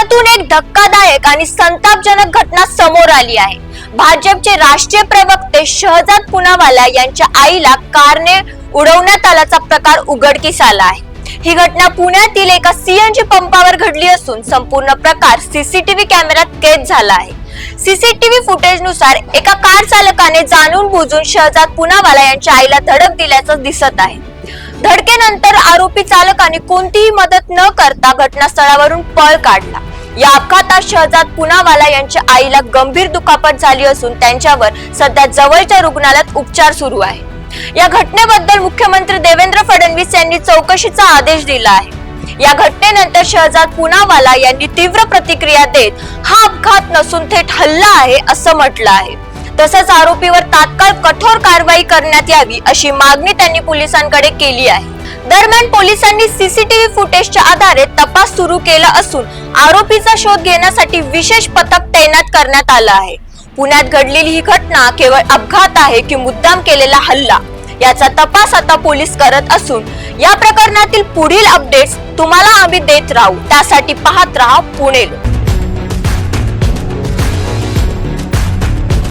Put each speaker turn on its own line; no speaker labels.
पुण्यातून एक धक्कादायक आणि संतापजनक घटना समोर आली आहे। भाजपचे राष्ट्रीय प्रवक्ते शहजाद पुनावाला यांच्या आईला कारने उडवण्यात आल्याचा प्रकार उघडकीस आला आहे। ही घटना पुण्यातील एका सीएनजी पंपावर घडली असून संपूर्ण प्रकार सीसीटीव्ही कॅमेऱ्यात कैद झाला आहे। सीसीटीव्ही फुटेजनुसार एका कार चालकाने जाणून बुजून शहजाद पुनावाला यांच्या आईला धडक दिल्याचं दिसत आहे। धडकेनंतर आरोपी चालकाने कोणतीही मदत न करता घटनास्थळावरून पळ काढला। या अपघातात शहजाद पुनावाला यांच्या आईला गंभीर दुखापत झाली असून त्यांच्यावर सध्या जवळच्या रुग्णालयात उपचार सुरू आहे। या घटनेबद्दल मुख्यमंत्री देवेंद्र फडणवीस यांनी चौकशीचा आदेश दिला आहे। या घटनेनंतर शहजाद पुनावाला यांनी तीव्र प्रतिक्रिया देत हा अपघात नसून थेट हल्ला आहे असं म्हटलं आहे। तसंच आरोपीवर तात्काळ कठोर कारवाई करण्यात यावी अशी मागणी त्यांनी पोलिसांकडे केली आहे। दरम्यान पोलिसांनी सीसीटीव्ही फुटेजच्या आधारे तपास सुरू केला असून आरोपीचा शोध घेण्यासाठी विशेष पथक तैनात करण्यात आलं आहे। पुण्यात घडलेली ही घटना केवळ अपघात आहे की मुद्दाम केलेला हल्ला याचा तपास आता पोलीस करत असून या प्रकरणातील पुढील अपडेट्स तुम्हाला आम्ही देत राहू। त्यासाठी पाहत राहा पुणे लोक।